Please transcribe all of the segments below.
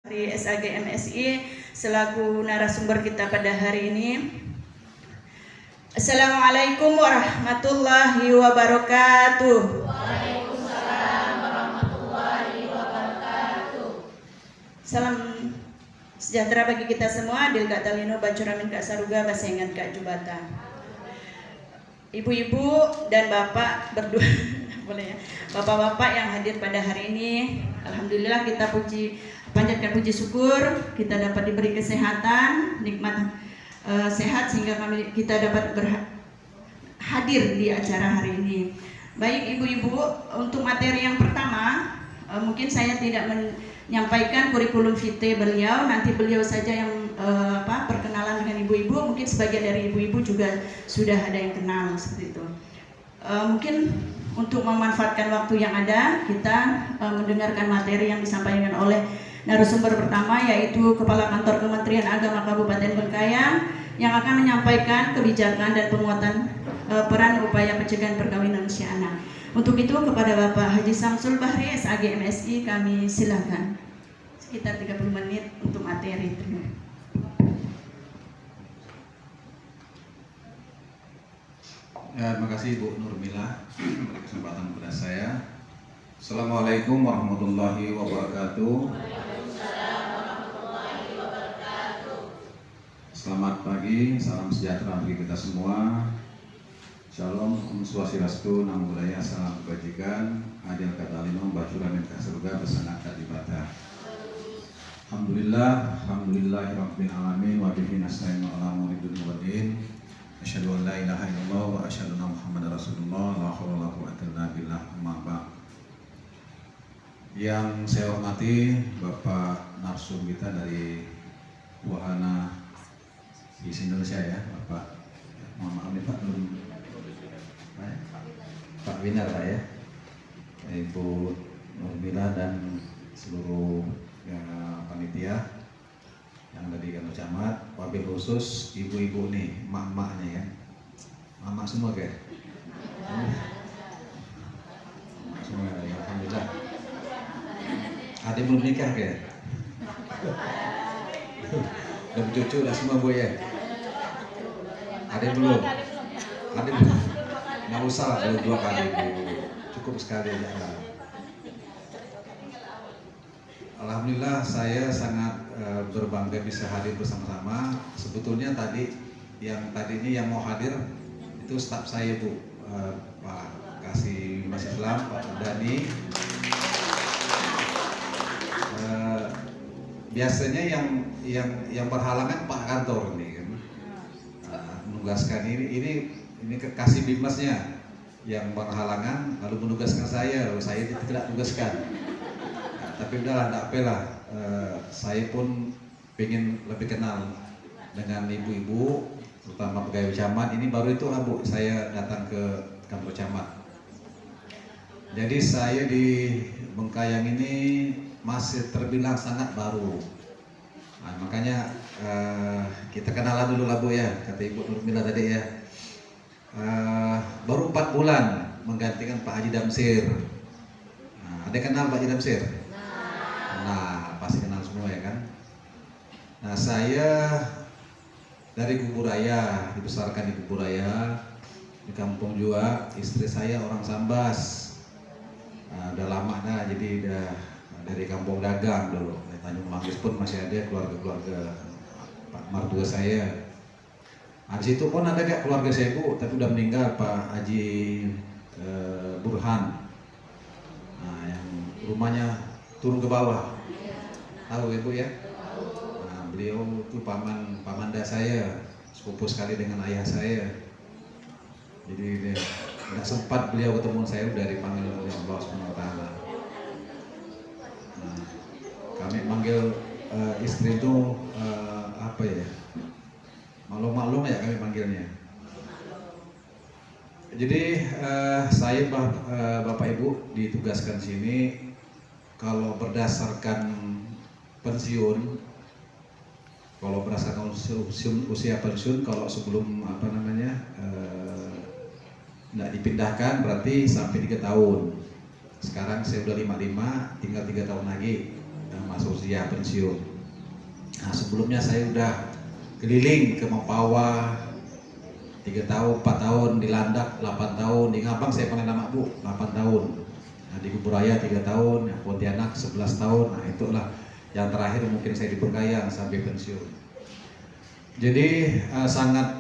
Dari SAG MSI selaku narasumber kita pada hari ini. Assalamualaikum warahmatullahi wabarakatuh. Waalaikumsalam warahmatullahi wabarakatuh. Salam sejahtera bagi kita semua. Adil Kak Talino Bacuramin Kak Saruga Basengan Kak Jubata. Ibu-ibu dan bapak berdua boleh ya. Bapak-bapak yang hadir pada hari ini, alhamdulillah kita panjatkan puji syukur kita dapat diberi kesehatan, nikmat sehat sehingga kita dapat hadir di acara hari ini. Baik ibu-ibu, untuk materi yang pertama mungkin saya tidak menyampaikan kurikulum vitae beliau, nanti beliau saja yang perkenalan dengan ibu-ibu. Mungkin sebagian dari ibu-ibu juga sudah ada yang kenal seperti itu. Mungkin untuk memanfaatkan waktu yang ada, kita mendengarkan materi yang disampaikan oleh narasumber pertama, yaitu Kepala Kantor Kementerian Agama Kabupaten Bengkayang, yang akan menyampaikan kebijakan dan penguatan peran upaya pencegahan perkawinan usia anak. Untuk itu kepada Bapak Haji Samsul Bahri SAG MSI kami silakan sekitar 30 menit untuk materi. Terima kasih Bu Nurmila beri kesempatan kepada saya. Assalamualaikum warahmatullahi wabarakatuh. Waalaikumsalam warahmatullahi wabarakatuh. Selamat pagi, salam sejahtera bagi kita semua. Shalom, Om Swastiastu, Namo Buddhaya, salam kebajikan. Adil Kata Lino, Bacuramin Kak Saruga, Besangat Kak Jubata. Alhamdulillahirabbil alamin wa bihi nasta'inu ala umuri dunya waddin. Asyhadu an la ilaha illallah wa asyhadu anna Muhammadar Rasulullah la haula wala quwwata illa billah amma ba'd. Yang saya hormati Bapak narsum kita dari Wahana di Indonesia ya, Bapak. Mohon maaf nih Pak Pak Winar Pak ya. Ibu Nurmila dan seluruh ya, panitia yang ada di kantor camat, wabil khusus ibu-ibu nih, mak-maknya ya, mak semua kayak, semua ya, alhamdulillah. Adik belum nikah kayak, udah bercucu udah semua bu ya, adik belum, nggak usah lah kalau 2 kali bu, cukup sekali aja lah. Alhamdulillah saya sangat berbangga bisa hadir bersama-sama. Sebetulnya tadi ini yang mau hadir itu staf saya Bu, Pak Kasih Mas Islam, Pak Dani. Biasanya yang berhalangan Pak Kantor ini kan, menugaskan ini Kasih Bimasnya yang berhalangan lalu menugaskan saya, lalu saya tidak tugaskan. Tapi udahlah, tidak apalah. Saya pun ingin lebih kenal dengan ibu-ibu, terutama pegawai camat. Ini baru itu Bu, saya datang ke kantor camat. Jadi saya di Bengkayang ini masih terbilang sangat baru. Nah, makanya kita kenalan dulu lah Bu ya, kata Ibu Nurmila tadi ya. Baru 4 bulan menggantikan Pak Haji Damsir. Nah, ada kenal Pak Haji Damsir? Nah, pasti kenal semua ya kan. Nah, saya dari Kuburaya, dibesarkan di Kuburaya, di kampung juga. Istri saya orang Sambas. Nah, udah lama dah, jadi udah dari kampung dagang dulu. Di Tanjung Manggis pun masih ada keluarga-keluarga Pak mertua saya. Nah, di situ pun ada gak keluarga saya Bu, tapi udah meninggal Pak Haji Burhan. Nah, yang rumahnya turun ke bawah. Tahu Ibu ya? Nah, beliau itu pamanda saya, sepupu sekali dengan ayah saya. Jadi tidak sempat beliau ketemu saya, udah dipanggil oleh Allah SWT. Nah, kami manggil istri itu apa ya? Maklum ya kami panggilnya. Jadi saya Bapak Ibu ditugaskan sini. Kalau berdasarkan pensiun, kalau berdasarkan usia pensiun, kalau sebelum tidak dipindahkan berarti sampai 3 tahun. Sekarang saya udah 55, tinggal 3 tahun lagi. Nah, masa usia pensiun. Nah, sebelumnya saya udah keliling ke Mempawah 3 tahun, 4 tahun, di Landak 8 tahun, di Ngabang saya paling lama Bu, 8 tahun. Nah, di Kuburaya 3 tahun, Pontianak 11 tahun. Nah, itulah yang terakhir mungkin saya di Bergayang sampai pensiun. Jadi sangat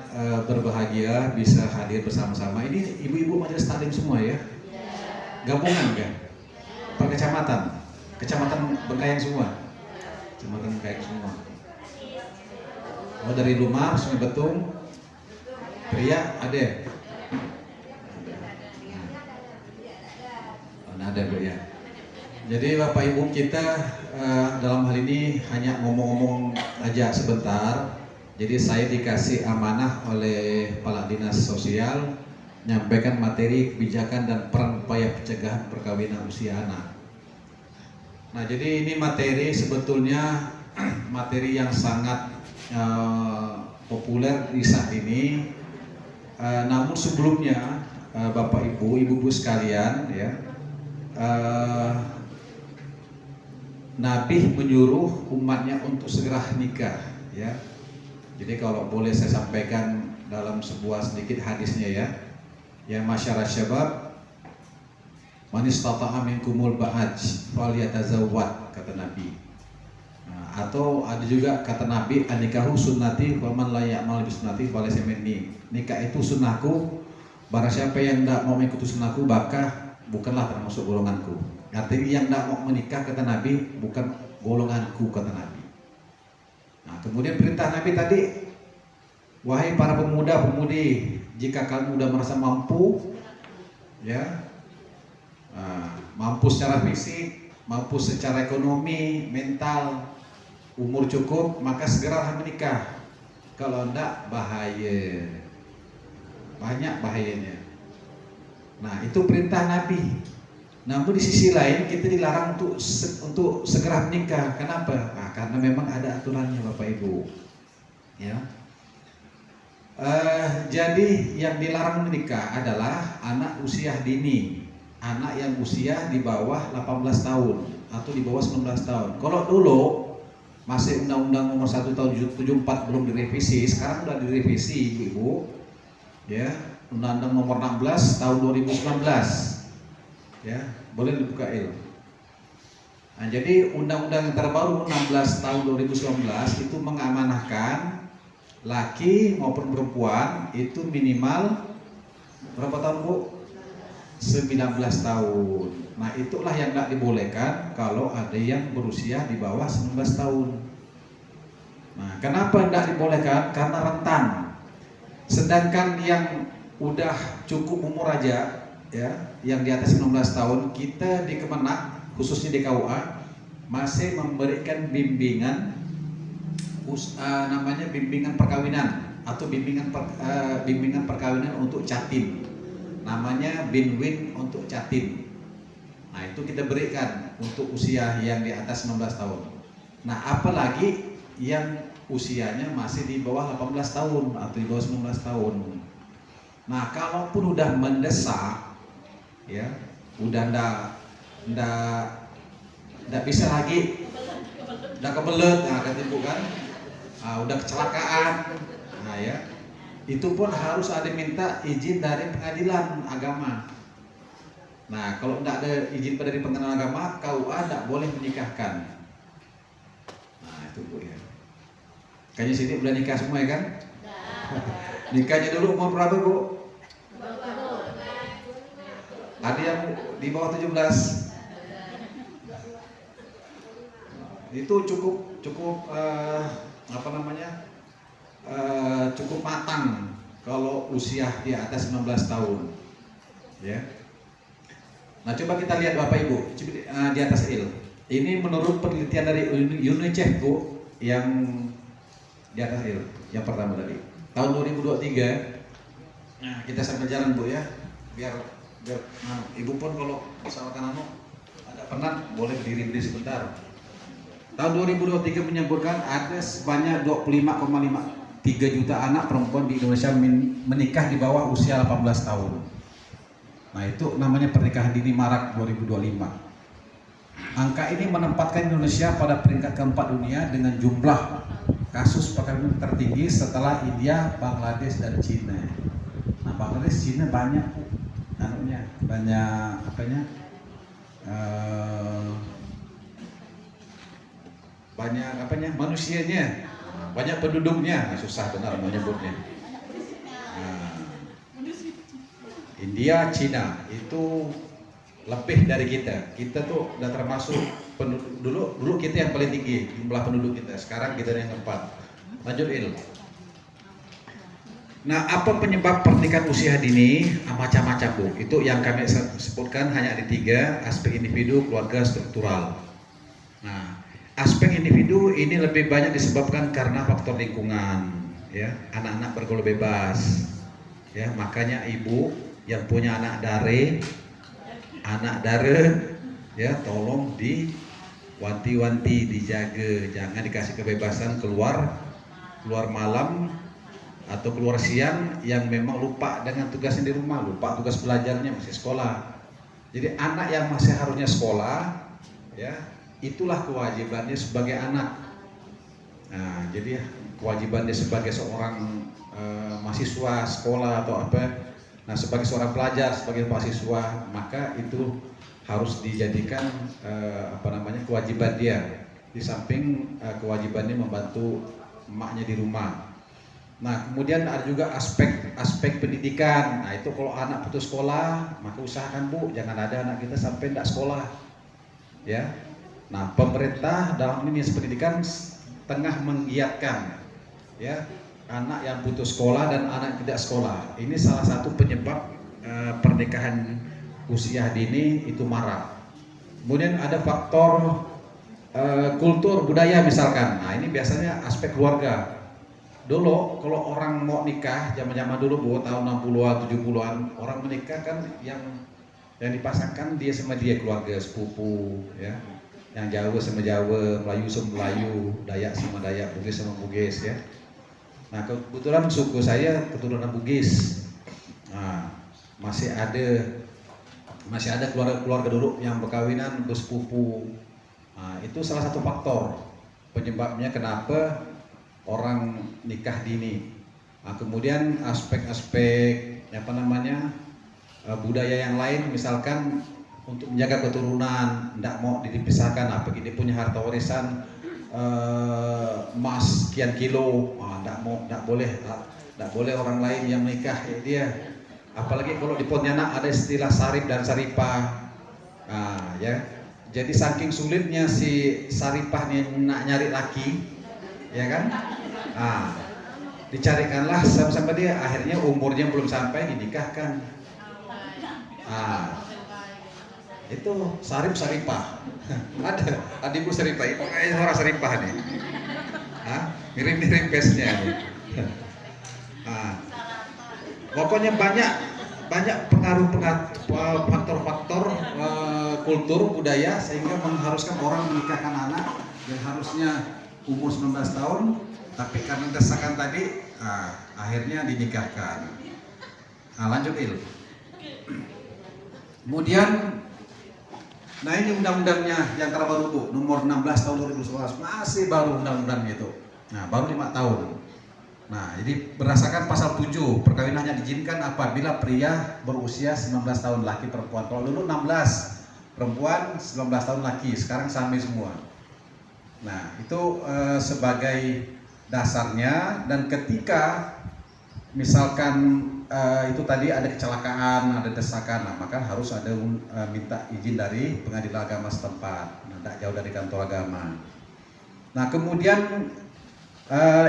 berbahagia bisa hadir bersama-sama. Ini ibu-ibu majelis taklim semua ya? Gabungan kan? Per kecamatan? Kecamatan Bergayang semua? Kecamatan Bergayang semua. Oh, dari Lumar, Sungai Betung, Pria, ada? Nah, ada Bu ya. Jadi Bapak Ibu kita dalam hal ini hanya ngomong-ngomong aja sebentar. Jadi saya dikasih amanah oleh Kepala Dinas Sosial menyampaikan materi kebijakan dan peran upaya pencegahan perkawinan usia anak. Nah, jadi ini materi sebetulnya materi yang sangat populer di saat ini. Namun sebelumnya Bapak Ibu, Ibu-ibu sekalian ya, Nabi menyuruh umatnya untuk segera nikah ya. Jadi kalau boleh saya sampaikan dalam sebuah sedikit hadisnya ya. Ya masyarakat syabab, man istata'a minkumul ba'aj falyatazawwad, kata Nabi. Nah, atau ada juga kata Nabi, an-nikahu sunnati wa man la ya'mal bi sunnati falaysa minni. Nikah itu sunnahku, barang siapa yang tidak mau mengikuti sunnahku maka bukanlah termasuk golonganku. Artinya yang tidak mau menikah, kata Nabi, bukan golonganku, kata Nabi. Nah, kemudian perintah Nabi tadi, wahai para pemuda-pemudi, jika kamu sudah merasa mampu, ya, mampu secara fisik, mampu secara ekonomi, mental, umur cukup, maka segeralah menikah. Kalau enggak, bahaya, banyak bahayanya. Nah, itu perintah Nabi. Namun di sisi lain kita dilarang untuk segera menikah. Kenapa? Nah, karena memang ada aturannya Bapak Ibu. Ya. Jadi yang dilarang menikah adalah anak usia dini, anak yang usia di bawah 18 tahun atau di bawah 19 tahun. Kalau dulu masih Undang-Undang Nomor 1 Tahun 74 belum direvisi, sekarang sudah direvisi Ibu. Ya, Undang-Undang Nomor 16 Tahun 2019. Ya, boleh dibuka il. Nah, jadi undang-undang yang terbaru 16 tahun 2019 itu mengamanahkan laki maupun perempuan itu minimal berapa tahun Bu? 19 tahun. Nah, itulah yang tidak dibolehkan kalau ada yang berusia di bawah 19 tahun. Nah, kenapa tidak dibolehkan? Karena rentan. Sedangkan yang udah cukup umur aja, ya, yang di atas 19 tahun, kita di Kemenak, khususnya di KUA, masih memberikan bimbingan namanya bimbingan perkawinan atau bimbingan perkawinan untuk Jatim. Namanya Binwin untuk Jatim. Nah, itu kita berikan untuk usia yang di atas 19 tahun. Nah, apalagi yang usianya masih di bawah 18 tahun atau di bawah 19 tahun. Nah, kalaupun udah mendesak, ya, udah ndak bisa lagi, udah kebelet, nah kata Ibu kan, udah kecelakaan, nah ya, itu pun harus ada minta izin dari pengadilan agama. Nah, kalau ndak ada izin dari pengadilan agama, KUA ndak boleh menikahkan. Nah, itu Bu ya. Kayaknya sini udah nikah semua ya kan? Nikahnya dulu umur berapa Bu? Ada yang di bawah 17. Itu cukup cukup matang kalau usia di atas 19 tahun. Ya. Nah, coba kita lihat Bapak Ibu di atas il. Ini menurut penelitian dari UNICEF Bu, yang di atas il, yang pertama tadi. Tahun 2023. Nah, kita sambil jalan Bu ya, biar Ibu pun kalau misalkan ada penat boleh berdiri sebentar. Tahun 2023 menyebutkan ada sebanyak 25,53 juta anak perempuan di Indonesia menikah di bawah usia 18 tahun. Nah, itu namanya pernikahan dini marak 2025. Angka ini menempatkan Indonesia pada peringkat keempat dunia dengan jumlah kasus perkawinan tertinggi setelah India, Bangladesh, dan Cina. Nah, Bangladesh, Cina banyak anunya, banyak apanya, banyak apanya, manusianya, banyak penduduknya. Susah benar menyebutnya. India, Cina itu lebih dari kita. Kita tuh udah termasuk penduduk, dulu kita yang paling tinggi jumlah penduduk kita. Sekarang kita yang keempat. Lanjut Il. Nah, apa penyebab pernikahan usia dini? Macam-macam Bu. Itu yang kami sebutkan hanya ada 3, aspek individu, keluarga, struktural. Nah, aspek individu ini lebih banyak disebabkan karena faktor lingkungan, ya. Anak-anak bergaul bebas, ya. Makanya ibu yang punya anak dare, ya, tolong diwanti-wanti, dijaga, jangan dikasih kebebasan keluar malam atau keluar siang yang memang lupa dengan tugasnya di rumah, lupa tugas belajarnya, masih sekolah. Jadi anak yang masih harusnya sekolah, ya, itulah kewajibannya sebagai anak. Nah, jadi kewajibannya sebagai seorang mahasiswa sekolah atau apa. Nah, sebagai seorang pelajar, sebagai mahasiswa, maka itu harus dijadikan kewajiban dia. Di samping kewajibannya membantu emaknya di rumah. Nah, kemudian ada juga aspek pendidikan. Nah, itu kalau anak putus sekolah, maka usahakan Bu, jangan ada anak kita sampai tidak sekolah. Ya. Nah, pemerintah dalam ini pendidikan tengah menggiatkan, ya, anak yang putus sekolah dan anak yang tidak sekolah. Ini salah satu penyebab pernikahan usia dini itu marak. Kemudian ada faktor kultur budaya misalkan. Nah, ini biasanya aspek keluarga. Dulu kalau orang mau nikah zaman-zaman dulu Bu, tahun 60-an, 70-an, orang menikah kan yang dipasangkan dia sama dia, keluarga sepupu, ya. Yang Jawa sama Jawa, Melayu sama Melayu, Dayak sama Dayak, Bugis sama Bugis, ya. Nah, kebetulan suku saya keturunan Bugis. Nah, masih ada keluarga dulu yang berkawinan bersepupu. Nah, itu salah satu faktor penyebabnya kenapa orang nikah dini. Nah, kemudian aspek-aspek budaya yang lain, misalkan untuk menjaga keturunan, tidak mau dipisahkan. Nah, dia punya harta warisan emas sekian kilo, tidak boleh orang lain yang menikah ya dia. Apalagi kalau di Pontianak ada istilah sarip dan saripah. Nah, ya. Jadi saking sulitnya si saripah nih nak nyari laki, ya kan? Nah, dicarikanlah sama-sama dia, akhirnya umurnya belum sampai dinikahkan. Nah, itu saripah. Ada ibu saripah, itu kayak orang saripah nih. Mirip-mirip face-nya nih. Pokoknya banyak faktor-faktor kultur budaya sehingga mengharuskan orang menikahkan anak yang harusnya umur 19 tahun, tapi karena desakan tadi akhirnya dinikahkan. Nah, lanjut Il. Kemudian, nah ini undang-undangnya yang terbaru Bu, nomor 16 tahun 2011, masih baru undang-undangnya itu. Nah, baru 5 tahun. Nah, jadi berdasarkan pasal 7, perkawinan hanya diizinkan apabila pria berusia 19 tahun laki perempuan. Kalau dulu 16 perempuan, 19 tahun laki, sekarang sama semua. Nah, itu sebagai dasarnya, dan ketika misalkan itu tadi ada kecelakaan, ada desakan, nah, maka harus ada minta izin dari pengadilan agama setempat, tidak jauh dari kantor agama. Nah, kemudian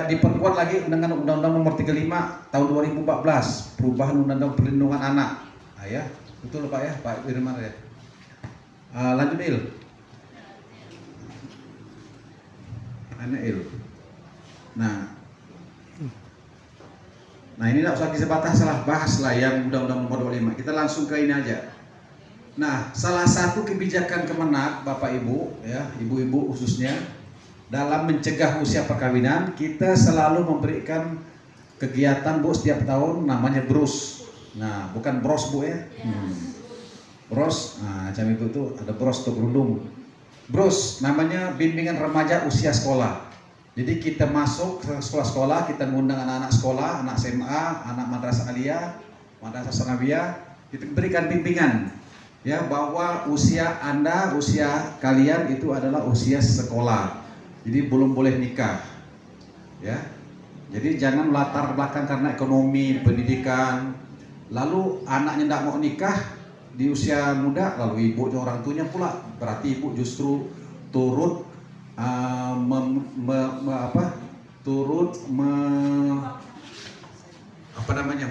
diperkuat lagi dengan Undang-Undang Nomor 35 Tahun 2014, perubahan Undang-Undang Perlindungan Anak. Nah, ya, betul Pak ya, Pak Firman ya. Lanjut Il. Il. Nah, ini tidak usah disebatah, salah bahas lah yang Undang-Undang Nomor 25. Kita langsung ke ini aja. Nah, salah satu kebijakan Kemenak, Bapak Ibu, ya, ibu-ibu khususnya, dalam mencegah usia perkawinan, kita selalu memberikan kegiatan Bu setiap tahun namanya BROS. Nah, bukan bros Bu ya. Bros, nah macam ibu itu ada bros untuk kerudung. BRUS, namanya bimbingan remaja usia sekolah. Jadi kita masuk ke sekolah-sekolah, kita mengundang anak-anak sekolah, anak SMA, anak madrasah aliyah, madrasah sanawiyah, kita berikan bimbingan ya bahwa usia Anda, usia kalian itu adalah usia sekolah. Jadi belum boleh nikah. Ya. Jadi jangan latar belakang karena ekonomi, pendidikan. Lalu anaknya tidak mau nikah di usia muda, lalu ibu orang tuanya pula, berarti ibu justru turut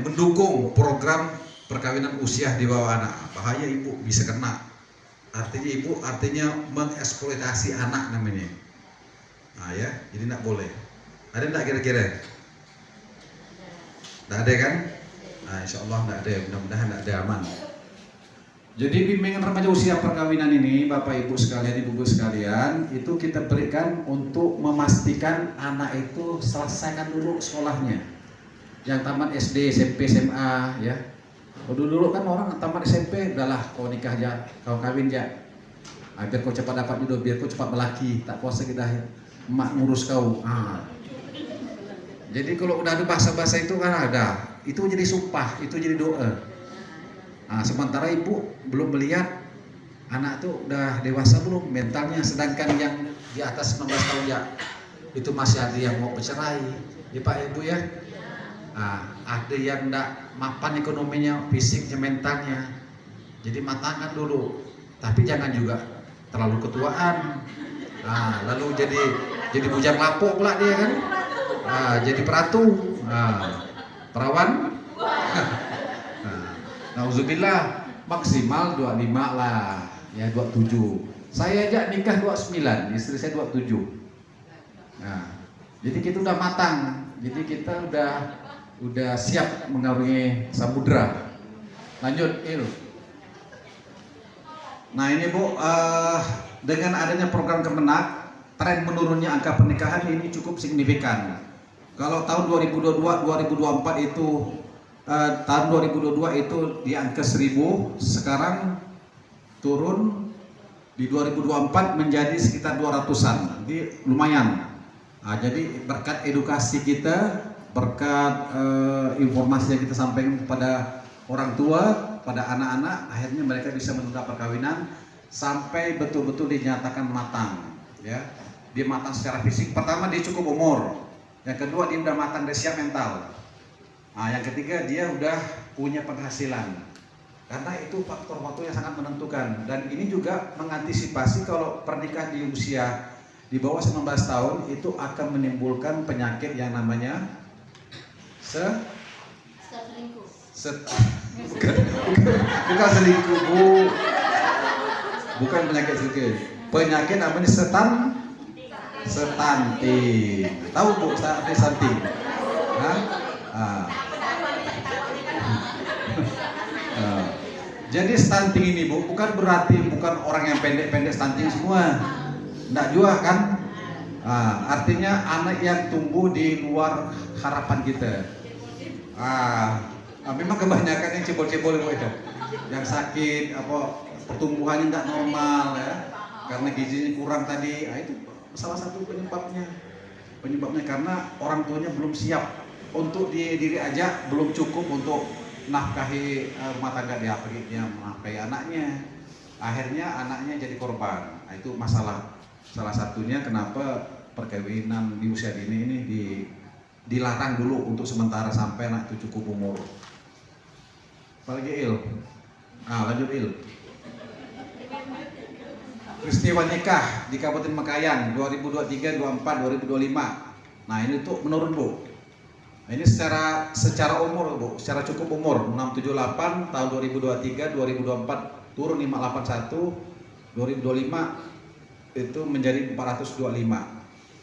mendukung program perkawinan usia di bawah anak. Bahaya ibu, bisa kena. Artinya ibu mengeksploitasi anak namanya. Nah ya, jadi tidak boleh. Ada tidak kira-kira? Tidak ada kan? Nah, insya Allah tidak ada, mudah-mudahan tidak ada, aman. Jadi bimbingan remaja usia perkawinan ini, Bapak Ibu sekalian, Ibu-ibu sekalian, itu kita berikan untuk memastikan anak itu selesaikan dulu sekolahnya. Yang tamat SD, SMP, SMA, ya. Dulu kan orang tamat SMP, udahlah kau nikah aja, kau kawin aja. Biar kau cepat dapat jodoh, biar kau cepat melaki, tak puasa kita, emak ngurus kau. Jadi kalau udah ada bahasa-bahasa itu kan ada, itu jadi sumpah, itu jadi doa. Sementara ibu belum melihat anak itu udah dewasa belum mentalnya, sedangkan yang di atas 19 tahun ya itu masih ada yang mau bercerai, ya Pak Ibu ya. Ada yang enggak mapan ekonominya, fisiknya, mentalnya. Jadi matangkan dulu, tapi jangan juga terlalu ketuaan. Lalu jadi bujang lapuk pula dia kan. Jadi peratu, perawan. Nauzubillah, maksimal 25 lah, ya 27. Saya aja nikah 29, istri saya 27. Jadi kita udah matang, jadi kita udah siap mengawini samudra. Lanjut, Il. Nah ini Bu, dengan adanya program Kemenak, tren menurunnya angka pernikahan ini cukup signifikan. Kalau tahun 2022-2024 itu tahun 2022 itu di angka 1000, sekarang turun di 2024 menjadi sekitar 200-an. Jadi lumayan. Jadi berkat edukasi kita, berkat informasi yang kita sampaikan kepada orang tua, pada anak-anak, akhirnya mereka bisa menunda perkawinan sampai betul-betul dinyatakan matang. Ya, dia matang secara fisik. Pertama dia cukup umur, yang kedua dia udah matang dari siap mental. Yang ketiga dia udah punya penghasilan, karena itu faktor-faktor yang sangat menentukan. Dan ini juga mengantisipasi kalau pernikahan di usia di bawah 19 tahun itu akan menimbulkan penyakit yang namanya bukan selingkuh, Bu. Bukan penyakit selingkuh. Penyakit namanya stunting. Tahu Bu stunting? Jadi stunting ini Bu, bukan berarti orang yang pendek-pendek stunting semua. Enggak juga kan? Artinya anak yang tumbuh di luar harapan kita. Memang kebanyakan yang cebol-cebol itu, yang sakit, pertumbuhannya tidak normal ya, karena gizinya kurang tadi. Itu salah satu penyebabnya karena orang tuanya belum siap untuk diri aja, belum cukup untuk nafkahi rumah tangga dia, menafkahi anaknya. Akhirnya anaknya jadi korban. Itu masalah salah satunya kenapa perkawinan di usia dini ini dilarang dulu untuk sementara sampai anak itu cukup umur. Apalagi Il. Lanjut Il. Peristiwa nikah di Kabupaten Mekayan 2023, 2024, 2025. Nah ini tuh menurun Bu. Ini secara umur Bu, secara cukup umur 678 tahun 2023, 2024 turun 581, 2025 itu menjadi 425.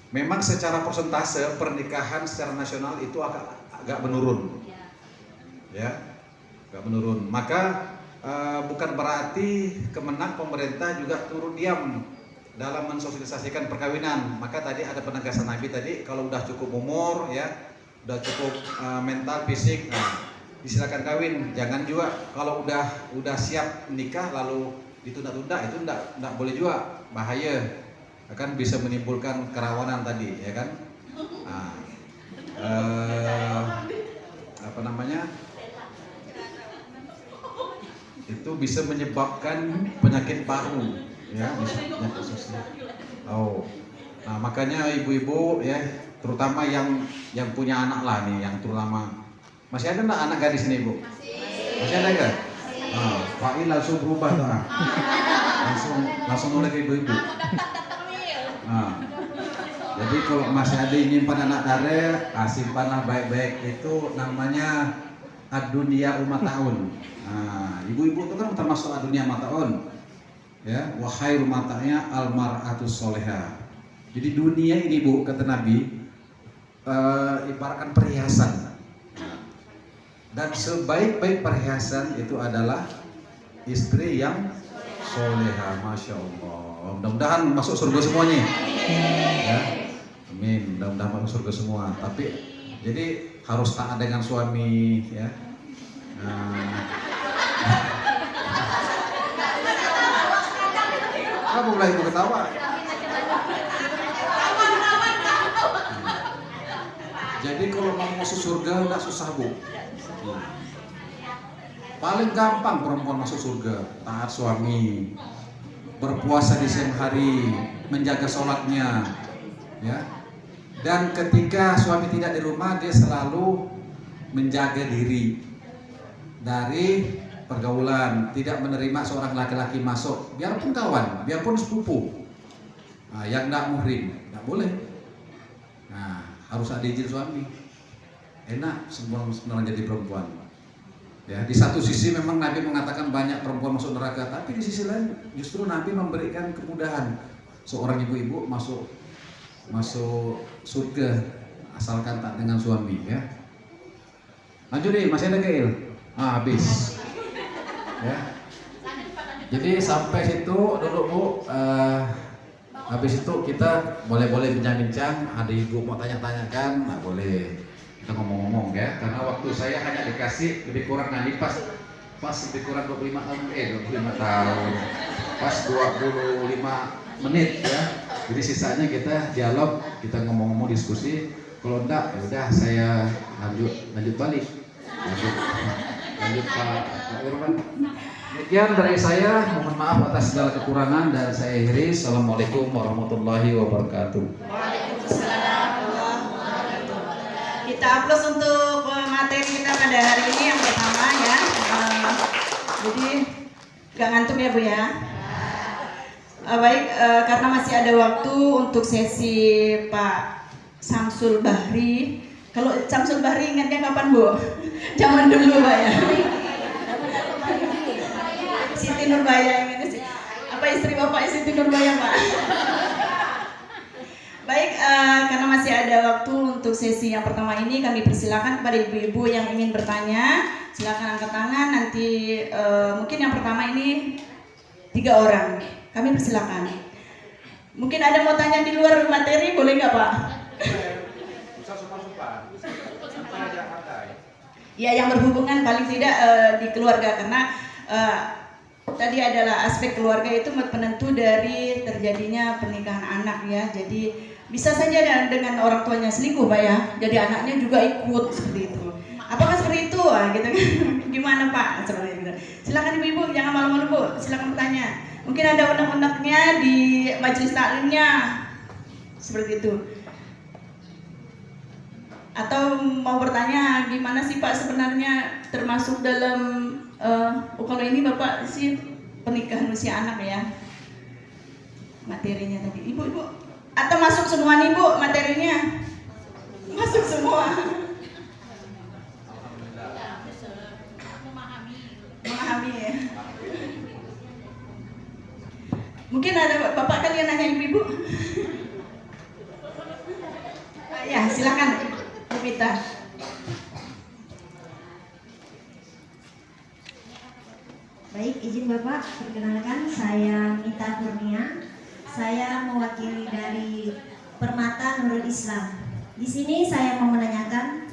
Memang secara persentase pernikahan secara nasional itu agak menurun. Ya. Agak menurun. Maka bukan berarti Kemenak pemerintah juga turun diam dalam mensosialisasikan perkawinan. Maka tadi ada penegasan Nabi tadi, kalau udah cukup umur ya, udah cukup mental, fisik, disilakan kawin. Jangan juga kalau udah siap nikah lalu ditunda-tunda, itu enggak boleh juga. bahaya, akan bisa menimbulkan kerawanan tadi, ya kan? Nah, apa namanya? Itu bisa menyebabkan penyakit baru, ya, bisa. Oh, nah makanya ibu-ibu ya, terutama yang punya anak lah nih, yang terutama masih ada nggak anak gadis ini ibu? Masih ada nggak? Pak I langsung berubah tuh, langsung oleh ibu-ibu. Jadi kalau masih ada yang nyimpan anak dare, simpanlah baik-baik, itu namanya ad-dunya umataun. Ibu-ibu itu kan termasuk ad-dunya mataun, ya. Wa khairu mata'nya al-mar'atus solehah. Jadi dunia ini bu, kata Nabi, ibaratkan perhiasan. Dan sebaik-baik perhiasan itu adalah istri yang solehah. Masya Allah. Mudah-mudahan masuk surga semuanya. Ya, amin. Mudah-mudahan masuk surga semua. Tapi jadi harus taat dengan suami, ya. Kamu mulai mau ketawa. Jadi kalau mau masuk surga nggak susah bu. Paling gampang perempuan masuk surga, taat suami, berpuasa di siang hari, menjaga sholatnya, ya. Dan ketika suami tidak di rumah, dia selalu menjaga diri dari pergaulan, tidak menerima seorang laki-laki masuk, biarpun kawan, biarpun sepupu, yang tidak muhrim, tidak boleh. Harus ada izin suami. Enak sebenarnya jadi perempuan. Ya, di satu sisi memang Nabi mengatakan banyak perempuan masuk neraka, tapi di sisi lain justru Nabi memberikan kemudahan seorang ibu-ibu masuk surga asalkan tak dengan suami, ya. Lanjut nih, masih ada Gail. Habis. Ya. Jadi sampai situ dulu bu. Habis itu kita boleh bincang-bincang. Ada ibu mau tanya-tanyakan, nah boleh kita ngomong-ngomong, ya. Karena waktu saya hanya dikasih lebih kurang pas lebih kurang 25 tahun, pas 25 menit, ya. Jadi sisanya kita dialog, kita ngomong-ngomong, diskusi. Kalau enggak, ya udah saya lanjut balik. Lanjut Pak Irwan. Demikian dari saya, mohon maaf atas segala kekurangan dan saya akhiri. Assalamualaikum warahmatullahi wabarakatuh. Waalaikumsalam warahmatullahi wabarakatuh. Kita aplaus untuk materi kita pada hari ini yang pertama, ya. Jadi gak ngantuk ya bu, ya. Baik, karena masih ada waktu untuk sesi Pak Samsul Bahri. Kalau Samsul Bahri ingatnya kapan bu? Zaman dulu Pak, ya. Siti Nurbaya, ini apa istri bapak Siti Nurbaya Pak? Baik, karena masih ada waktu untuk sesi yang pertama ini, kami persilakan kepada ibu-ibu yang ingin bertanya, silakan angkat tangan. Nanti mungkin yang pertama ini 3 orang, kami persilakan. Mungkin ada mau tanya di luar materi, boleh nggak Pak? Ya, yang berhubungan paling tidak di keluarga, karena tadi adalah aspek keluarga itu penentu dari terjadinya pernikahan anak, ya. Jadi bisa saja dengan orang tuanya selingkuh Pak, ya. Jadi anaknya juga ikut seperti itu. Apakah seperti itu? Gitu kan? Gimana Pak? Seperti itu. Silakan ibu-ibu, jangan malu-malu Bu. Silakan bertanya. Mungkin ada undang-undangnya di majelis taklimnya. Seperti itu. Atau mau bertanya gimana sih Pak sebenarnya termasuk dalam kalau ini Bapak sih pernikahan usia anak, ya, materinya tadi. Ibu atau masuk semua nih Bu materinya? Masuk semua. Memahami, ya. Mungkin ada Bapak kalian nanya ibu-ibu? Ya, silakan Bu Mita. Baik, izin Bapak, perkenalkan saya Mita Kurnia. Saya mewakili dari Permata Nurul Islam. Di sini saya mau menanyakan,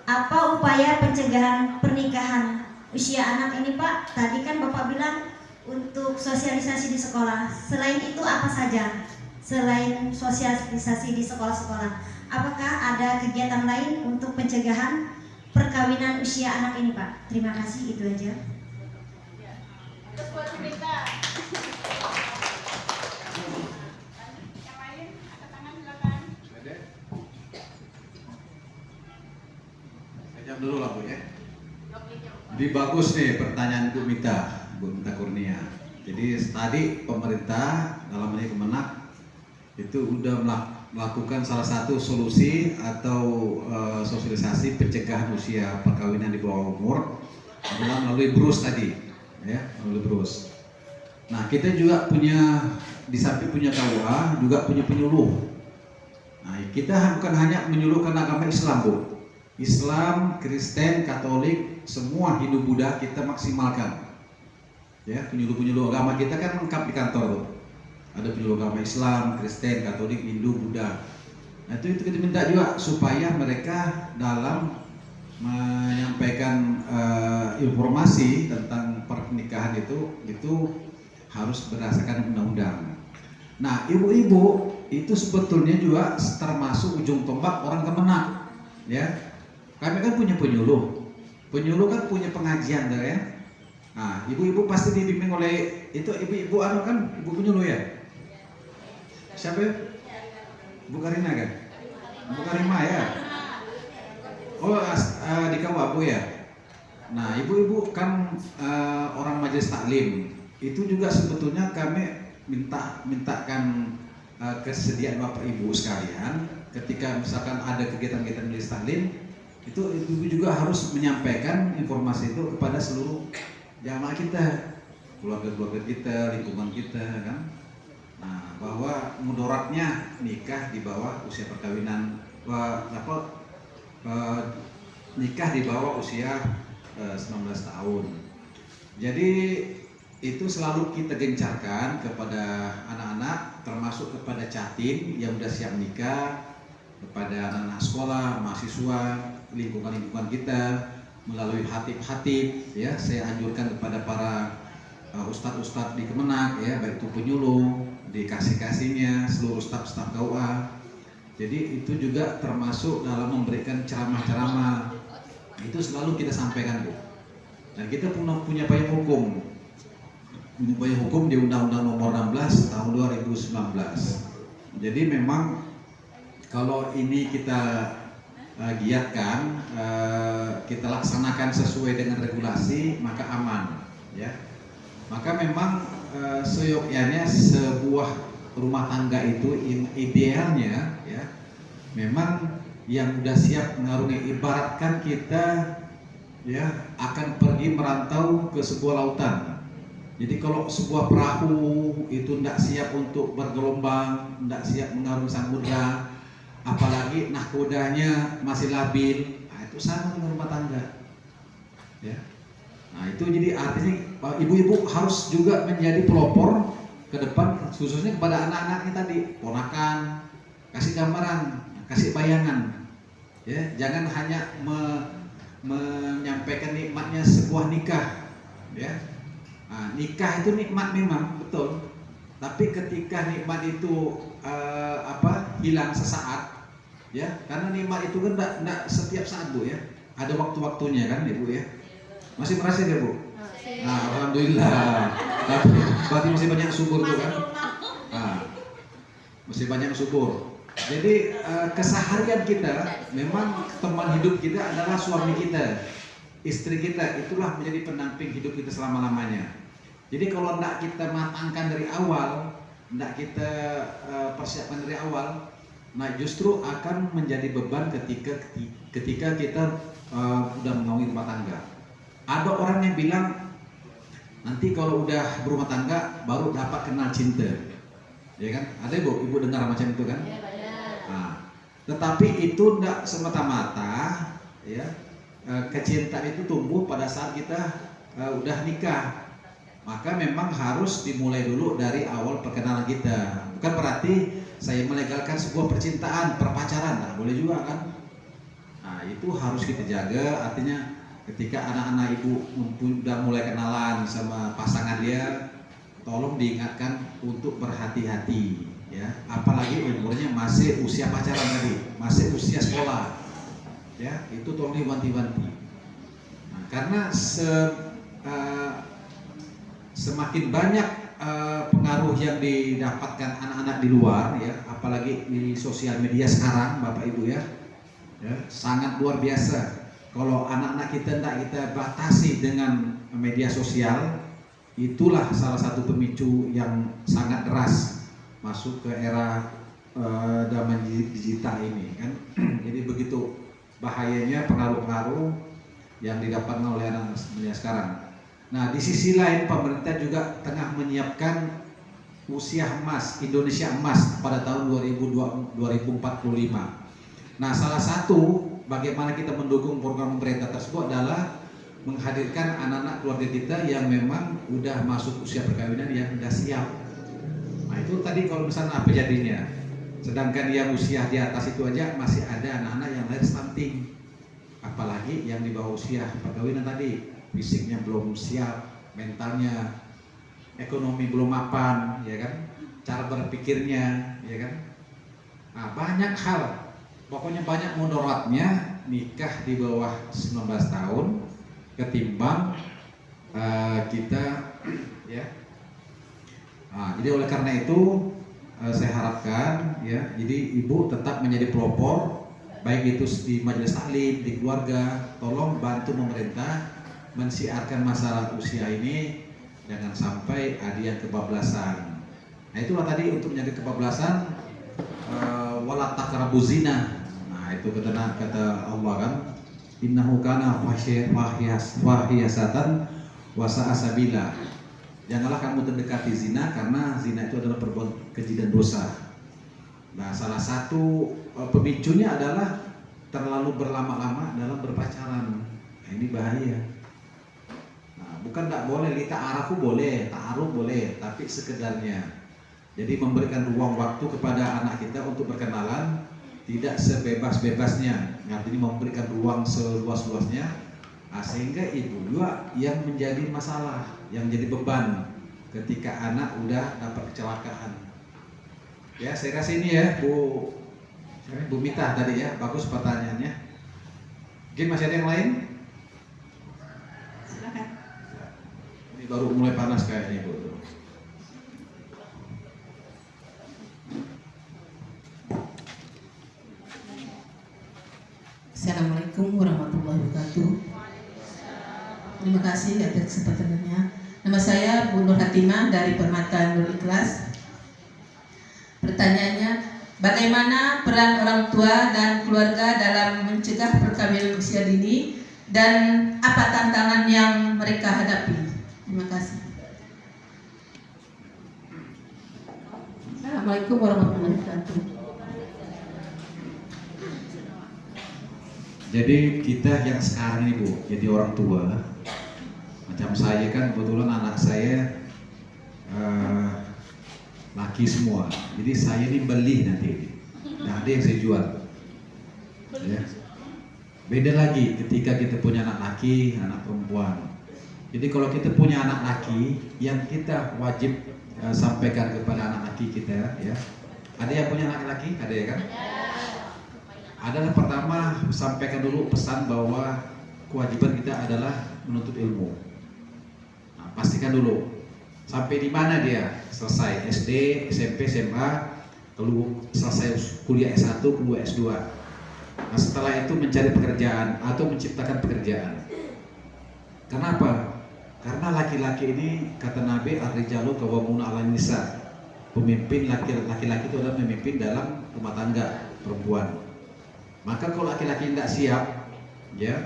apa upaya pencegahan pernikahan usia anak ini Pak? Tadi kan Bapak bilang untuk sosialisasi di sekolah. Selain itu apa saja? Selain sosialisasi di sekolah-sekolah, apakah ada kegiatan lain untuk pencegahan perkawinan usia anak ini, Pak? Terima kasih, itu aja. Terus buat kita. Yang lain, angkat tangan silakan. Saya jawab dulu lah Bu ya. Jadi bagus nih pertanyaan Bu Mita Kurnia. Jadi tadi pemerintah dalam ini Kemenak itu udah melakukan salah satu solusi atau sosialisasi pencegahan usia perkawinan di bawah umur adalah melalui BRUS tadi, ya, melalui BRUS. Nah, kita juga punya di samping punya KUA juga punya penyuluh. Nah, kita bukan hanya menyuluhkan agama Islam, Bu. Islam, Kristen, Katolik, semua Hindu-Buddha kita maksimalkan. Ya, penyuluh-penyuluh agama kita kan lengkap di kantor tuh. Ada penyuluh agama Islam, Kristen, Katolik, Hindu, Buddha. Nah, itu kita minta juga supaya mereka dalam menyampaikan informasi tentang pernikahan itu harus berdasarkan undang-undang. Nah, ibu-ibu itu sebetulnya juga termasuk ujung tombak orang Kemenak, ya. Kami kan punya penyuluh kan punya pengajian, ya. Nah, ibu-ibu pasti dibimbing oleh itu ibu-ibu kan ibu penyuluh ya. Siapa ya? Bu Karina kan? Bu Karima ya? Oh, di Kawabu ya? Nah, ibu-ibu kan orang majelis taklim. Itu juga sebetulnya kami mintakan kesediaan Bapak Ibu sekalian ketika misalkan ada kegiatan-kegiatan majelis taklim, itu ibu juga harus menyampaikan informasi itu kepada seluruh jamaah kita, keluarga-keluarga kita, lingkungan kita kan. Nah, bahwa mudaratnya nikah di bawah usia perkawinan nikah di bawah usia 19 tahun. Jadi itu selalu kita gencarkan kepada anak-anak, termasuk kepada catin yang sudah siap nikah, kepada anak-anak sekolah, mahasiswa, lingkungan-lingkungan kita melalui hatib-hatib, ya. Saya anjurkan kepada para ustadz-ustadz di Kemenak, ya, baik itu penyuluh, dikasih-kasihnya seluruh staf-staf KUA. Jadi itu juga termasuk dalam memberikan ceramah-ceramah. Itu selalu kita sampaikan, Bu. Dan kita punya payung hukum. Payung hukum di Undang-Undang Nomor 16 Tahun 2019. Jadi memang kalau ini kita giatkan, kita laksanakan sesuai dengan regulasi, maka aman, ya. Maka memang seyogyanya sebuah rumah tangga itu idealnya, ya, memang yang sudah siap mengarungi, ibaratkan kita, ya, akan pergi merantau ke sebuah lautan. Jadi kalau sebuah perahu itu tidak siap untuk bergelombang, tidak siap mengarungi samudra, apalagi nahkodanya masih labil, nah, itu sama dengan rumah tangga, ya. Nah, itu jadi artinya ibu-ibu harus juga menjadi pelopor ke depan, khususnya kepada anak-anaknya tadi, ponakan, kasih gambaran, kasih bayangan, ya. Jangan hanya menyampaikan nikmatnya sebuah nikah, ya. Nah, nikah itu nikmat memang betul, tapi ketika nikmat itu hilang sesaat, ya, karena nikmat itu kan tidak setiap saat, Bu, ya. Ada waktu-waktunya kan, Ibu, ya. Masih merasa ya, Bu? Nah, alhamdulillah. Tapi berarti masih banyak subur tuh kan? Nah, masih banyak subur. Jadi keseharian kita memang teman hidup kita adalah suami kita, istri kita. Itulah menjadi pendamping hidup kita selama-lamanya. Jadi kalau tidak kita matangkan dari awal, tidak kita persiapkan dari awal, nah justru akan menjadi beban ketika kita sudah mengaungi rumah tangga. Ada orang yang bilang nanti kalau udah berumah tangga baru dapat kenal cinta, ya kan? Ada ibu dengar macam itu kan? Nah, tetapi itu tidak semata-mata, ya, kecintaan itu tumbuh pada saat kita udah nikah. Maka memang harus dimulai dulu dari awal perkenalan kita. Bukan berarti saya melegalkan sebuah percintaan, perpacaran, nah, boleh juga kan? Nah, itu harus kita jaga. Artinya ketika anak-anak ibu udah mulai kenalan sama pasangan dia, tolong diingatkan untuk berhati-hati ya, apalagi umurnya masih usia pacaran tadi, masih usia sekolah ya, itu tolong diwanti-wanti. Nah, karena semakin banyak pengaruh yang didapatkan anak-anak di luar ya, apalagi di sosial media sekarang Bapak Ibu ya, sangat luar biasa. Kalau anak-anak kita tidak kita batasi dengan media sosial, itulah salah satu pemicu yang sangat deras masuk ke era zaman digital ini kan. Jadi begitu bahayanya pengaruh-pengaruh yang didapatkan oleh anak muda sekarang. Nah, di sisi lain pemerintah juga tengah menyiapkan usia emas, Indonesia emas pada tahun 2045. Nah, salah satu bagaimana kita mendukung program pemerintah tersebut adalah menghadirkan anak-anak keluarga kita yang memang udah masuk usia perkawinan yang sudah siap. Nah, itu tadi kalau misalnya apa jadinya? Sedangkan yang usia di atas itu aja masih ada anak-anak yang lahir stunting. Apalagi yang di bawah usia perkawinan tadi, fisiknya belum siap, mentalnya, ekonomi belum mapan, ya kan? Cara berpikirnya, ya kan? Nah, banyak hal. Pokoknya banyak mudaratnya nikah di bawah 19 tahun ketimbang kita ya. Nah, jadi oleh karena itu saya harapkan ya, jadi ibu tetap menjadi pelopor baik itu di majelis taklim, di keluarga, tolong bantu pemerintah mensiarkan masalah usia ini jangan sampai ada yang kebablasan. Nah, itulah tadi untuk menjaga kebablasan wala taqrabu zina. Nah, itu kata Allah kan, innahu kana fahiyasatan wa sa'a sabila. Janganlah kamu mendekati zina karena zina itu adalah perbuatan keji dan dosa. Nah, salah satu pemicunya adalah terlalu berlama-lama dalam berpacaran. Nah, ini bahaya. Nah, bukan tidak boleh, li ta'arafu boleh, ta'aruf boleh, tapi sekedarnya. Jadi memberikan ruang waktu kepada anak kita untuk berkenalan, tidak sebebas-bebasnya. Artinya memberikan ruang seluas-luasnya, sehingga ibu juga yang menjadi masalah, yang jadi beban ketika anak udah dapat kecelakaan. Ya, saya kasih ini ya, Bu Mita tadi ya, bagus pertanyaannya. Mungkin masih ada yang lain? Silakan. Ini baru mulai panas kayaknya, Bu. Assalamualaikum warahmatullahi wabarakatuh. Terima kasih atas kesempatannya. Nama saya Bu Nur Hatimah dari Permata Nurul Ikhlas. Pertanyaannya, bagaimana peran orang tua dan keluarga dalam mencegah perkawinan usia dini dan apa tantangan yang mereka hadapi? Terima kasih. Assalamualaikum warahmatullahi wabarakatuh. Jadi kita yang sekarang ini Bu, jadi orang tua, macam saya kan kebetulan anak saya laki semua, jadi saya dibeli nanti, nggak ada yang saya jual. Ya. Beda lagi ketika kita punya anak laki, anak perempuan. Jadi kalau kita punya anak laki, yang kita wajib sampaikan kepada anak laki kita, ya. Ada yang punya anak laki, ada ya kan? Adalah pertama sampaikan dulu pesan bahwa kewajiban kita adalah menuntut ilmu. Nah, pastikan dulu sampai di mana dia selesai SD, SMP, SMA, lalu selesai kuliah S1, kuliah S2. Nah, setelah itu mencari pekerjaan atau menciptakan pekerjaan. Kenapa? Karena laki-laki ini kata Nabi ar-rijalu qawwamuna 'alan nisa. Pemimpin laki-laki itu adalah pemimpin dalam rumah tangga perempuan. Maka kalau laki-laki tidak siap, ya,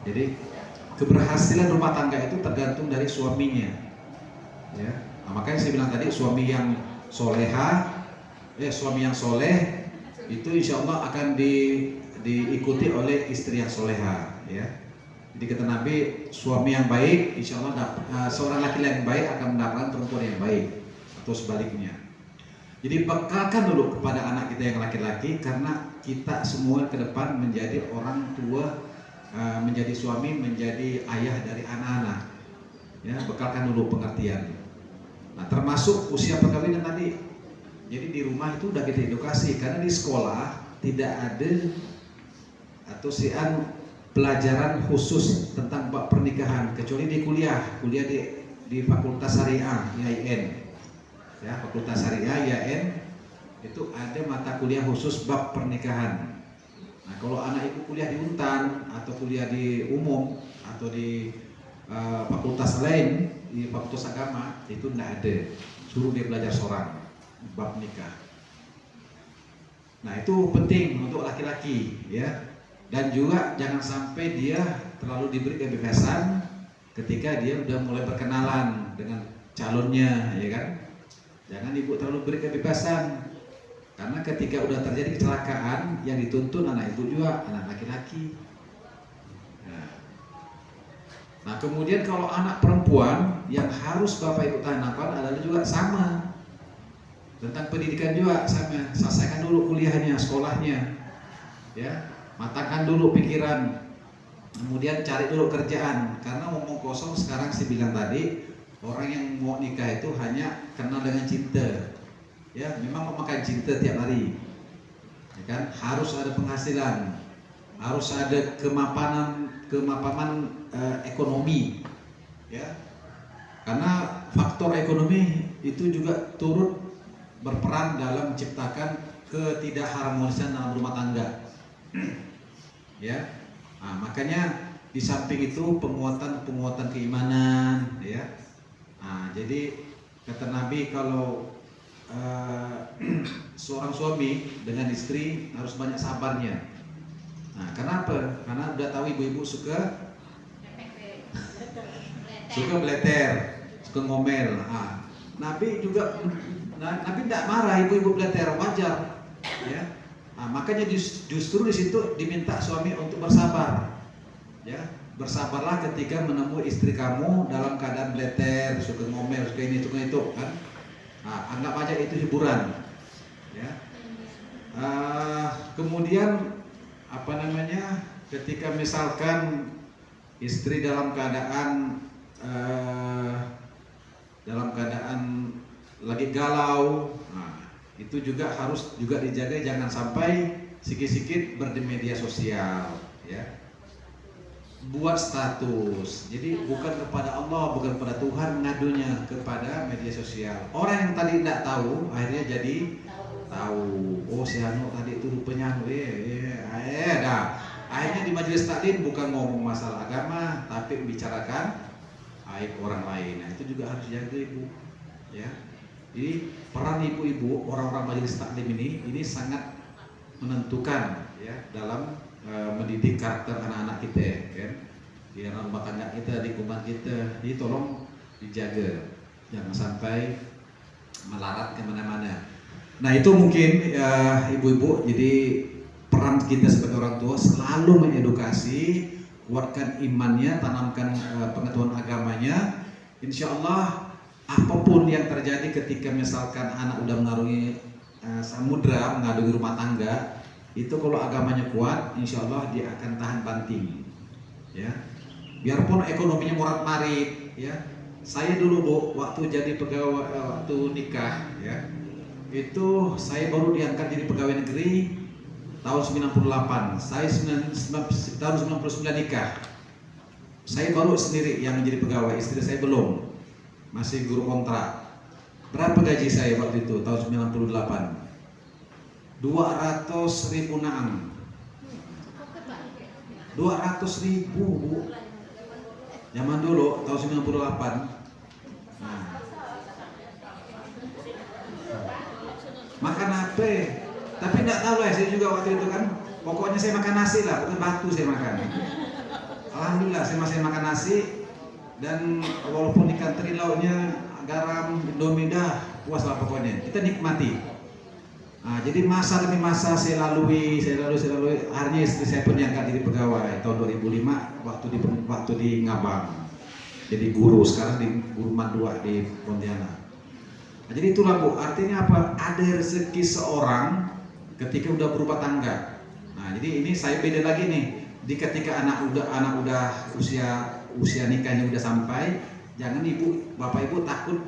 jadi keberhasilan rumah tangga itu tergantung dari suaminya, ya. Nah, makanya saya bilang tadi suami yang soleha, suami yang soleh itu insya Allah akan diikuti oleh istri yang soleha, ya. Jadi kata Nabi, suami yang baik, insya Allah seorang laki-laki yang baik akan mendapatkan perempuan yang baik, atau sebaliknya. Jadi bekalkan dulu kepada anak kita yang laki-laki, karena kita semua ke depan menjadi orang tua, menjadi suami, menjadi ayah dari anak-anak. Ya, bekalkan dulu pengertian. Nah, termasuk usia perkawinan tadi. Jadi di rumah itu udah kita edukasi, karena di sekolah tidak ada atau pelajaran khusus tentang bab pernikahan, kecuali di kuliah di Fakultas Syariah IAIN. Ya, Fakultas Syariah IAIN itu ada mata kuliah khusus bab pernikahan. Nah, kalau anak ibu kuliah di Untan atau kuliah di umum atau di fakultas lain, di Fakultas Agama itu tidak ada, suruh dia belajar seorang bab nikah. Nah, itu penting untuk laki-laki, ya. Dan juga jangan sampai dia terlalu diberi kebebasan ketika dia udah mulai berkenalan dengan calonnya, ya kan? Jangan ibu terlalu beri kebebasan, karena ketika udah terjadi kecelakaan yang dituntun anak ibu juga anak laki-laki. Nah, kemudian kalau anak perempuan yang harus bapak ibu tanamkan adalah juga sama. Tentang pendidikan juga sama, selesaikan dulu kuliahnya, sekolahnya, ya, matangkan dulu pikiran, kemudian cari dulu kerjaan. Karena ngomong kosong sekarang saya bilang tadi, orang yang mau nikah itu hanya kenal dengan cinta, ya, memang memakan cinta tiap hari, ya kan, harus ada penghasilan, harus ada kemapanan ekonomi, ya, karena faktor ekonomi itu juga turut berperan dalam menciptakan ketidakharmonisan dalam rumah tangga. Ya, nah, makanya di samping itu penguatan keimanan, ya. Nah, jadi kata Nabi kalau seorang suami dengan istri harus banyak sabarnya. Nah, kenapa? Karena udah tahu ibu-ibu suka beleter, suka ngomel. Nah, Nabi juga Nabi tidak marah ibu-ibu beleter, wajar, ya. Nah, makanya justru di situ diminta suami untuk bersabar, ya. Bersabarlah ketika menemui istri kamu dalam keadaan beleter, suka ngomel, suka ini, suka itu, kan. Nah, anggap aja itu hiburan, ya. Kemudian ketika misalkan istri dalam keadaan lagi galau, nah, itu juga harus juga dijaga, jangan sampai sikit-sikit berdi media sosial, ya. Buat status, jadi bukan kepada Allah, bukan kepada Tuhan, ngadunya kepada media sosial. Orang yang tadi tidak tahu akhirnya jadi tahu. Oh, si Hanu tadi itu rupanya akhirnya di majelis taklim bukan ngomong masalah agama, tapi membicarakan aib orang lain. Nah, itu juga harus jaga ibu, ya. Jadi peran ibu-ibu, orang-orang majelis taklim ini sangat menentukan, ya, dalam mendidik karakter anak-anak kita, kan, di dalam rumah tangga kita, di rumah kita. Jadi tolong dijaga, jangan sampai melarat kemana-mana. Nah, itu mungkin ibu-ibu, jadi peran kita sebagai orang tua selalu mengedukasi, kuatkan imannya, tanamkan pengetahuan agamanya. Insya Allah apapun yang terjadi ketika misalkan anak udah mengarungi samudra, mengarungi rumah tangga, itu kalau agamanya kuat, insya Allah dia akan tahan banting, ya. Biarpun ekonominya morat-marit, ya. Saya dulu, Bu, waktu jadi pegawai, waktu nikah, ya, itu saya baru diangkat jadi pegawai negeri tahun 98. Saya tahun 99 nikah. Saya baru sendiri yang menjadi pegawai, istri saya belum, masih guru kontrak. Berapa gaji saya waktu itu tahun 98? 200.000 naam. 200.000, Bu. Zaman dulu tahun 98. Nah. Makan apa? Tapi enggak tahu lah, saya juga waktu itu kan. Pokoknya saya makan nasi lah, bukan batu saya makan. Alhamdulillah saya masih makan nasi, dan walaupun ikan teri lauknya garam, indomie, dah puas lah pokoknya. Kita nikmati. Nah, jadi masa demi masa saya lalui. Akhirnya istri saya pun diangkat jadi pegawai tahun 2005 waktu di Ngabang. Jadi guru, sekarang di Guru Madua di Pontianak. Nah, jadi itulah, Bu, artinya apa? Ada rezeki seorang ketika udah berumah tangga. Nah, jadi ini saya beda lagi nih. Di ketika anak udah usia nikahnya udah sampai, Jangan bapak ibu takut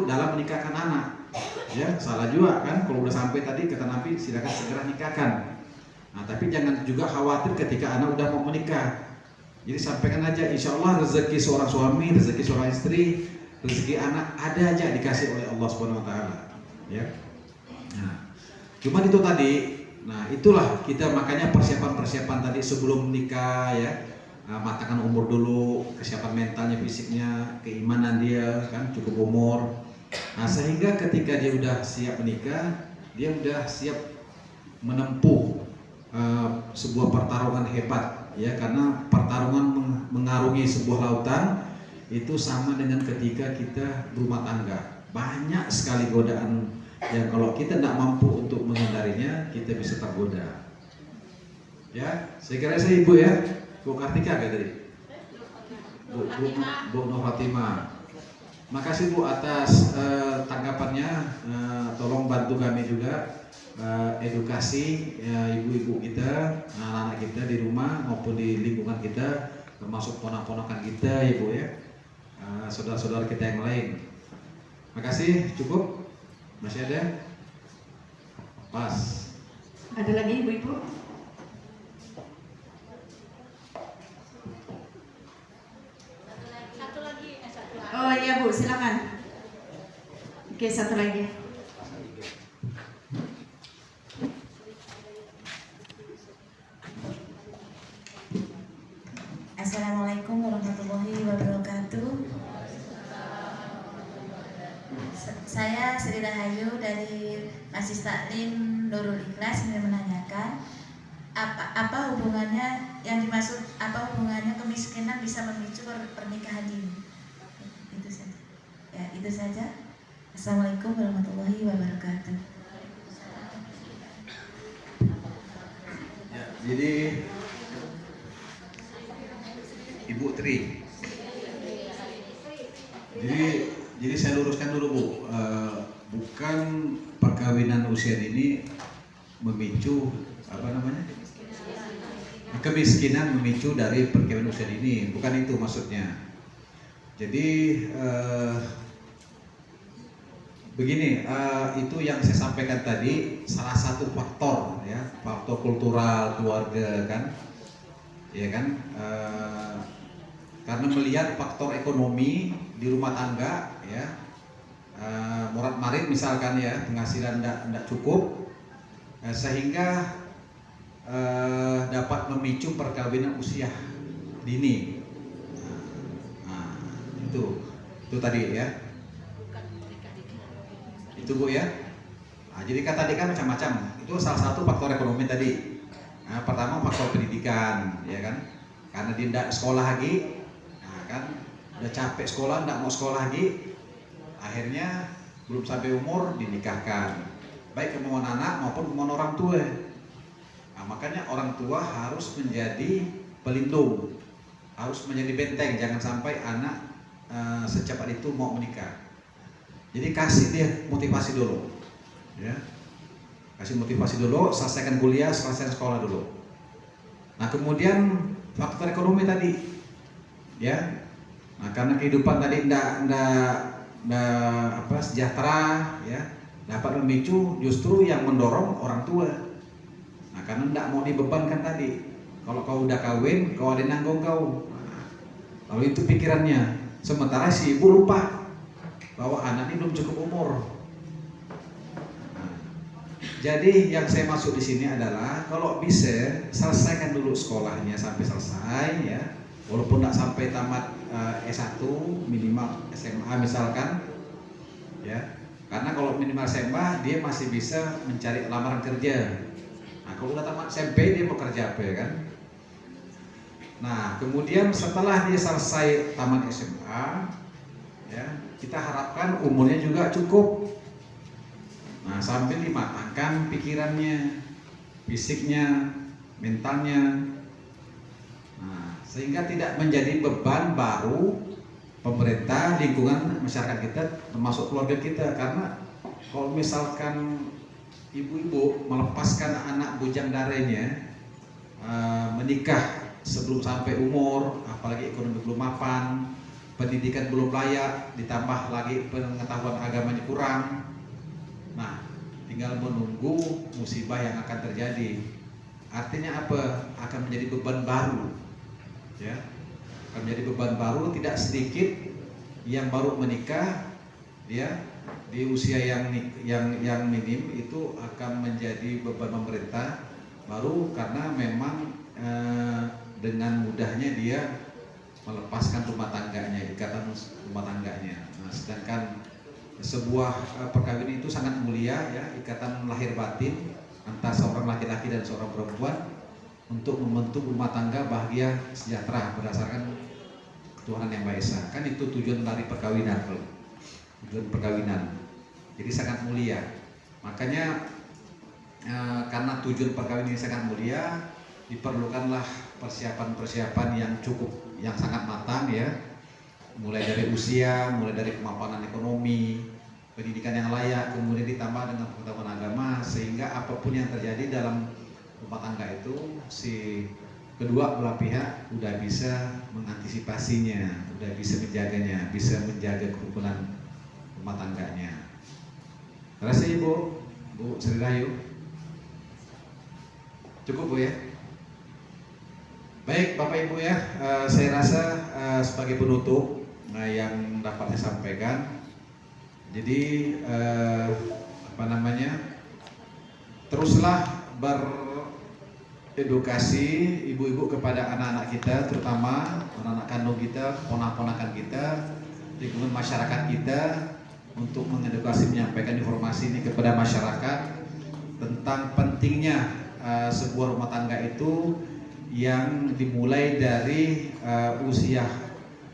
dalam menikahkan anak. Ya, salah juga kan. Kalau udah sampai tadi kata Nabi, silakan segera nikahkan. Nah, tapi jangan juga khawatir ketika anak udah mau menikah. Jadi sampaikan aja, insya Allah rezeki seorang suami, rezeki seorang istri, rezeki anak ada aja dikasih oleh Allah Subhanahu Wa Taala. Ya. Nah, cuman itu tadi. Nah, itulah kita makanya persiapan tadi sebelum menikah ya. Matangkan umur dulu, kesiapan mentalnya, fisiknya, keimanan dia kan cukup umur. Nah, sehingga ketika dia udah siap menikah, dia udah siap menempuh sebuah pertarungan hebat ya, karena pertarungan mengarungi sebuah lautan itu sama dengan ketika kita berumah tangga. Banyak sekali godaan yang kalau kita tidak mampu untuk menghindarinya, kita bisa tergoda. Ya, saya kira saya ibu ya. Bu Kartika kayak tadi, Bu Nur Fatimah. Makasih Bu atas tanggapannya. Tolong bantu kami juga edukasi ibu-ibu kita, anak-anak kita di rumah maupun di lingkungan kita, termasuk ponak-ponakan kita, ibu ya, saudara-saudara kita yang lain. Makasih, cukup? Masih ada? Pas. Ada lagi ibu-ibu? Oh iya Bu, silakan. Oke, satu lagi. Assalamualaikum warahmatullahi wabarakatuh. Saya Sri Rahayu dari Majelis Taklim Nurul Ikhlas ingin menanyakan apa hubungannya yang dimaksud, apa hubungannya kemiskinan bisa memicu pernikahan dini? Itu saja. Ya, itu saja. Assalamualaikum warahmatullahi wabarakatuh. Ya, jadi Ibu Tri. Jadi saya luruskan dulu Bu, bukan perkawinan usia dini memicu apa namanya? Kemiskinan memicu dari perkawinan usia dini, bukan itu maksudnya. Jadi begini, itu yang saya sampaikan tadi salah satu faktor ya, faktor kultural keluarga kan, ya kan, karena melihat faktor ekonomi di rumah tangga ya, morat marit misalkan ya, penghasilan tidak cukup, sehingga dapat memicu perkawinan usia dini. Itu tadi ya. Itu Bu ya. Nah, jadi kan tadi kan macam-macam. Itu salah satu faktor ekonomi tadi. Nah, pertama faktor pendidikan, ya kan? Karena dia tidak sekolah lagi, nah kan, udah capek sekolah, tidak mau sekolah lagi, akhirnya belum sampai umur dinikahkan. Baik kemauan anak maupun kemauan orang tua. Nah, makanya orang tua harus menjadi pelindung, harus menjadi benteng, jangan sampai anak secepat itu mau menikah. Jadi kasih dia motivasi dulu, ya. Kasih motivasi dulu, selesaikan kuliah, selesaikan sekolah dulu. Nah kemudian faktor ekonomi tadi, ya. Nah karena kehidupan tadi tidak sejahtera, ya, dapat memicu justru yang mendorong orang tua. Nah karena tidak mau dibebankan tadi. Kalau kau udah kawin, kau ada nanggung kau. Nah, lalu itu pikirannya. Sementara si ibu lupa bahwa anak ini belum cukup umur. Nah, jadi yang saya maksud di sini adalah kalau bisa selesaikan dulu sekolahnya sampai selesai ya, walaupun tidak sampai tamat S1, minimal SMA misalkan, ya. Karena kalau minimal SMA dia masih bisa mencari lamaran kerja. Nah kalau udah tamat SMP dia mau kerja apa ya kan? Nah, kemudian setelah dia selesai tamat SMA, ya, kita harapkan umurnya juga cukup. Nah, sambil dimatangkan pikirannya, fisiknya, mentalnya. Nah, sehingga tidak menjadi beban baru pemerintah, lingkungan, masyarakat kita, termasuk keluarga kita. Karena kalau misalkan ibu-ibu melepaskan anak bujang darahnya menikah sebelum sampai umur, apalagi ekonomi belum mapan, pendidikan belum layak, ditambah lagi pengetahuan agamanya kurang. Nah, tinggal menunggu musibah yang akan terjadi. Artinya apa? Akan menjadi beban baru, ya. Akan menjadi beban baru. Tidak sedikit yang baru menikah, ya, di usia yang minim itu akan menjadi beban pemerintah baru karena memang dengan mudahnya dia melepaskan rumah tangganya, ikatan rumah tangganya. Nah, sedangkan sebuah perkawinan itu sangat mulia, ya, ikatan lahir batin antara seorang laki-laki dan seorang perempuan untuk membentuk rumah tangga bahagia sejahtera berdasarkan ketuhanan yang Maha Esa. Kan itu tujuan dari perkawinan, tujuan perkawinan. Jadi sangat mulia. Makanya karena tujuan perkawinan ini sangat mulia, diperlukanlah persiapan-persiapan yang cukup, yang sangat matang, ya, mulai dari usia, mulai dari kemapanan ekonomi, pendidikan yang layak, kemudian ditambah dengan pengetahuan agama, sehingga apapun yang terjadi dalam rumah tangga itu si kedua belah pihak udah bisa mengantisipasinya, udah bisa menjaganya, bisa menjaga kerukunan rumah tangganya. Terima kasih Bu Sri Rahayu. Cukup Bu, ya. Baik Bapak Ibu, ya, saya rasa sebagai penutup yang dapat saya sampaikan, jadi teruslah beredukasi ibu-ibu kepada anak-anak kita, terutama anak-anak kandung kita, ponak-ponakan kita, lingkungan masyarakat kita, untuk mengedukasi, menyampaikan informasi ini kepada masyarakat tentang pentingnya sebuah rumah tangga itu yang dimulai dari usia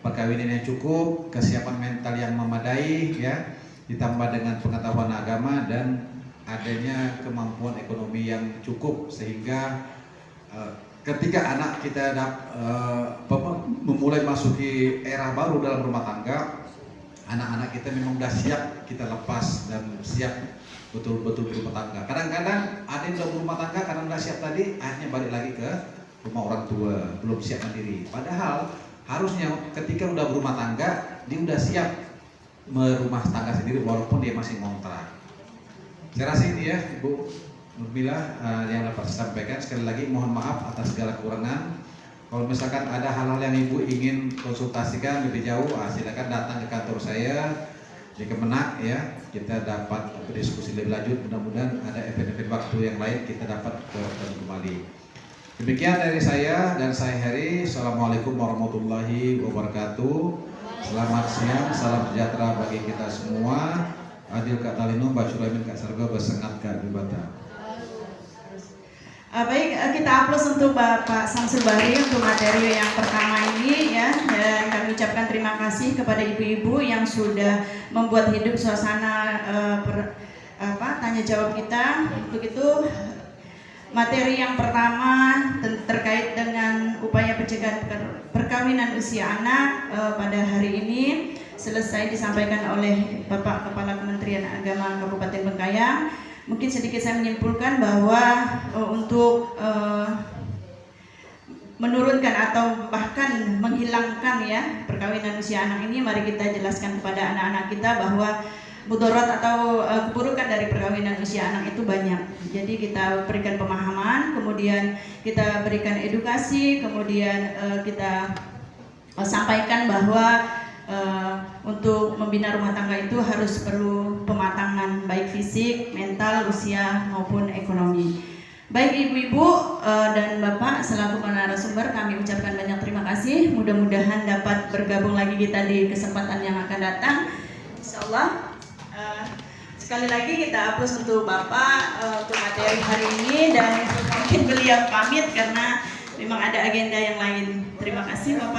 perkawinan yang cukup, kesiapan mental yang memadai, ya, ditambah dengan pengetahuan agama dan adanya kemampuan ekonomi yang cukup, sehingga ketika anak kita memulai masuki era baru dalam rumah tangga, anak-anak kita memang sudah siap kita lepas dan siap betul-betul berumah tangga. Kadang-kadang ada yang sudah berumah tangga karena sudah siap tadi, akhirnya balik lagi ke rumah orang tua, belum siap mandiri. Padahal harusnya ketika udah berumah tangga, dia udah siap merumah tangga sendiri walaupun dia masih ngontrak. Saya rasa ini, ya, Ibu Nurmila, yang dapat saya sampaikan. Sekali lagi mohon maaf atas segala kekurangan. Kalau misalkan ada hal-hal yang Ibu ingin konsultasikan lebih jauh, silakan datang ke kantor saya di Kemenak, ya. Kita dapat berdiskusi lebih lanjut. Mudah-mudahan ada event-event waktu yang lain kita dapat bertemu kembali. Demikian dari saya dan saya Heri. Assalamualaikum warahmatullahi wabarakatuh. Selamat siang, salam sejahtera bagi kita semua. Adil Kak Talino, Bacuraimin Kak Sarga, Besengat Kak Dibata. Baik, kita aplaus untuk Bapak Samsul Bahri untuk materi yang pertama ini, ya, dan kami ucapkan terima kasih kepada ibu-ibu yang sudah membuat hidup suasana tanya jawab kita. Untuk itu materi yang pertama terkait dengan upaya pencegahan perkawinan usia anak pada hari ini selesai disampaikan oleh Bapak Kepala Kementerian Agama Kabupaten Bengkayang. Mungkin sedikit saya menyimpulkan bahwa untuk menurunkan atau bahkan menghilangkan, ya, perkawinan usia anak ini, mari kita jelaskan kepada anak-anak kita bahwa mudarat atau keburukan dari perkawinan usia anak itu banyak. Jadi kita berikan pemahaman, kemudian kita berikan edukasi, kemudian kita sampaikan bahwa untuk membina rumah tangga itu harus perlu pematangan baik fisik, mental, usia maupun ekonomi. Baik ibu-ibu dan bapak selaku narasumber, kami ucapkan banyak terima kasih. Mudah-mudahan dapat bergabung lagi kita di kesempatan yang akan datang, insyaallah. Sekali lagi kita aplaus untuk bapak untuk materi hari ini, dan mungkin beliau pamit karena memang ada agenda yang lain. Terima kasih bapak.